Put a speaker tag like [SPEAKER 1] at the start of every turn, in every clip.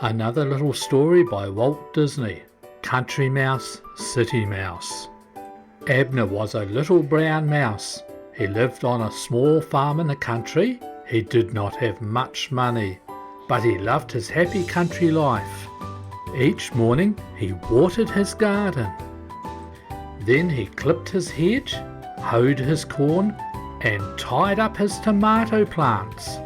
[SPEAKER 1] Another little story by Walt Disney, Country Mouse, City Mouse. Abner was a little brown mouse. He lived on a small farm in the country. He did not have much money, but he loved his happy country life. Each morning he watered his garden. Then he clipped his hedge, hoed his corn, and tied up his tomato plants.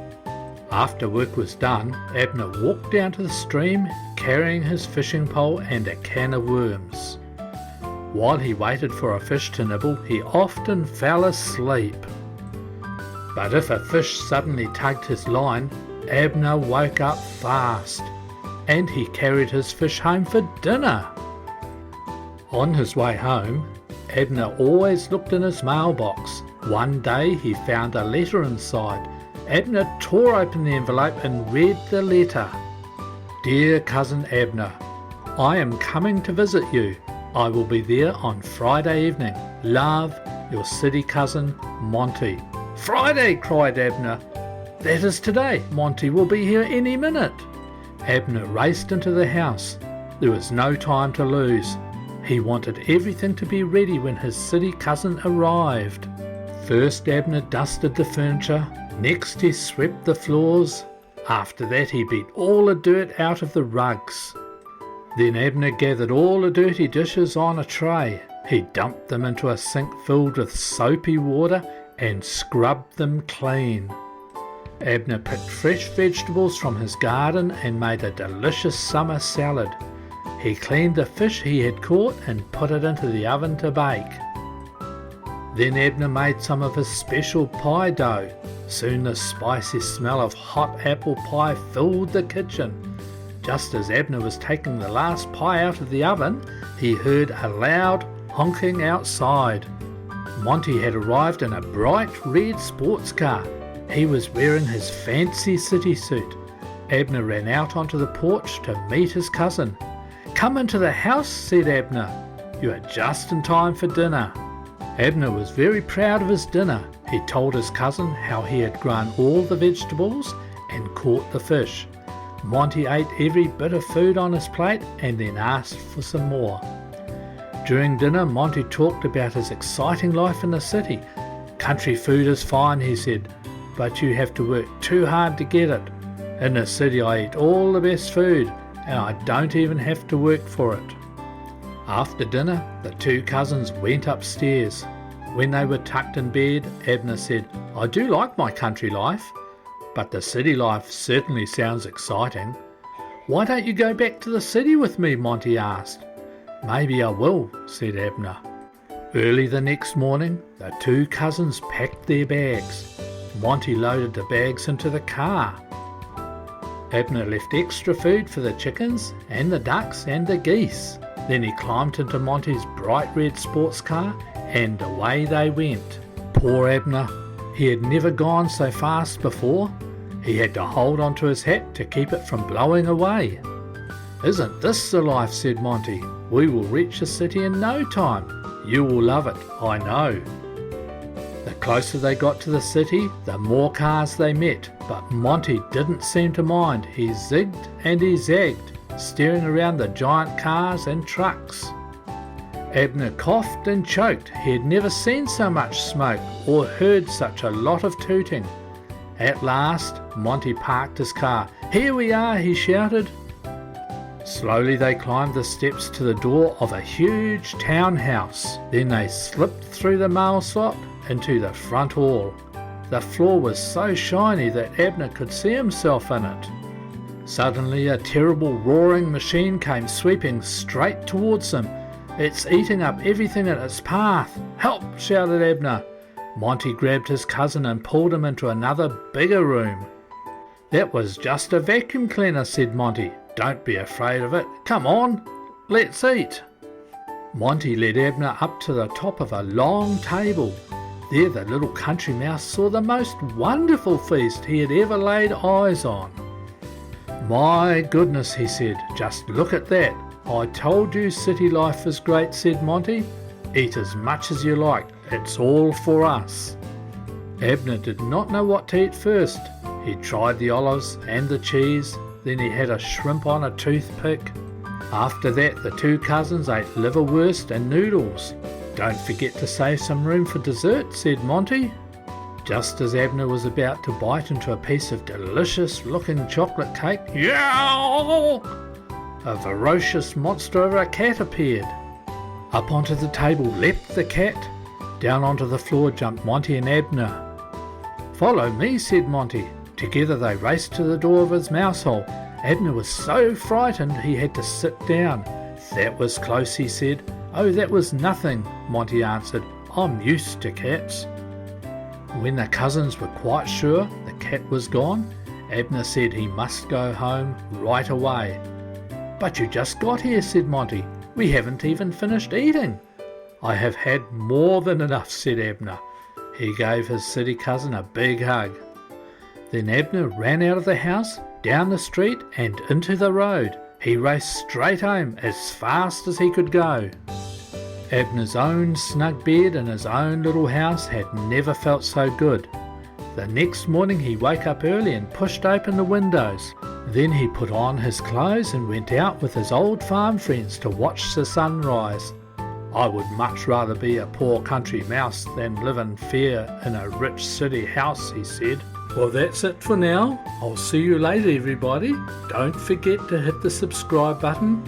[SPEAKER 1] After work was done, Abner walked down to the stream carrying his fishing pole and a can of worms. While he waited for a fish to nibble, he often fell asleep. But if a fish suddenly tugged his line, Abner woke up fast, and he carried his fish home for dinner. On his way home, Abner always looked in his mailbox. One day he found a letter inside. Abner tore open the envelope and read the letter. Dear Cousin Abner, I am coming to visit you. I will be there on Friday evening. Love, your city cousin, Monty. Friday, cried Abner. That is today. Monty will be here any minute. Abner raced into the house. There was no time to lose. He wanted everything to be ready when his city cousin arrived. First Abner dusted the furniture. Next he swept the floors. After that he beat all the dirt out of the rugs. Then Abner gathered all the dirty dishes on a tray. He dumped them into a sink filled with soapy water and scrubbed them clean. Abner picked fresh vegetables from his garden and made a delicious summer salad. He cleaned the fish he had caught and put it into the oven to bake. Then Abner made some of his special pie dough. Soon the spicy smell of hot apple pie filled the kitchen. Just as Abner was taking the last pie out of the oven, he heard a loud honking outside. Monty had arrived in a bright red sports car. He was wearing his fancy city suit. Abner ran out onto the porch to meet his cousin. Come into the house, said Abner. You are just in time for dinner. Abner was very proud of his dinner. He told his cousin how he had grown all the vegetables and caught the fish. Monty ate every bit of food on his plate and then asked for some more. During dinner, Monty talked about his exciting life in the city. Country food is fine, he said, but you have to work too hard to get it. In the city I eat all the best food and I don't even have to work for it. After dinner, the two cousins went upstairs. When they were tucked in bed, Abner said, I do like my country life, but the city life certainly sounds exciting. Why don't you go back to the city with me? Monty asked. Maybe I will, said Abner. Early the next morning, the two cousins packed their bags. Monty loaded the bags into the car. Abner left extra food for the chickens and the ducks and the geese. Then he climbed into Monty's bright red sports car and away they went. Poor Abner, he had never gone so fast before. He had to hold onto his hat to keep it from blowing away. Isn't this the life, said Monty. We will reach the city in no time. You will love it, I know. The closer they got to the city, the more cars they met, but Monty didn't seem to mind. He zigged and he zagged, staring around the giant cars and trucks. Abner coughed and choked. He had never seen so much smoke or heard such a lot of tooting. At last, Monty parked his car. Here we are, he shouted. Slowly they climbed the steps to the door of a huge townhouse. Then they slipped through the mail slot into the front hall. The floor was so shiny that Abner could see himself in it. Suddenly a terrible roaring machine came sweeping straight towards them. It's eating up everything in its path. Help, shouted Abner. Monty grabbed his cousin and pulled him into another bigger room. That was just a vacuum cleaner, said Monty. Don't be afraid of it. Come on, let's eat. Monty led Abner up to the top of a long table. There the little country mouse saw the most wonderful feast he had ever laid eyes on. My goodness, he said, just look at that. I told you city life is great, said Monty. Eat as much as you like, it's all for us. Abner did not know what to eat first. He tried the olives and the cheese, then he had a shrimp on a toothpick. After that, the two cousins ate liverwurst and noodles. "Don't forget to save some room for dessert," said Monty. Just as Abner was about to bite into a piece of delicious-looking chocolate cake, yow! A ferocious monster of a cat appeared. Up onto the table leapt the cat. Down onto the floor jumped Monty and Abner. "Follow me," said Monty. Together they raced to the door of his mouse hole. Abner was so frightened he had to sit down. "That was close," he said. "Oh, that was nothing," Monty answered. "I'm used to cats." When the cousins were quite sure the cat was gone, Abner said he must go home right away. "But you just got here," said Monty. "We haven't even finished eating." "I have had more than enough," said Abner. He gave his city cousin a big hug. Then Abner ran out of the house, down the street and into the road. He raced straight home as fast as he could go. Abner's own snug bed in his own little house had never felt so good. The next morning he woke up early and pushed open the windows. Then he put on his clothes and went out with his old farm friends to watch the sun rise. "I would much rather be a poor country mouse than live in fear in a rich city house," he said. Well, that's it for now. I'll see you later, everybody. Don't forget to hit the subscribe button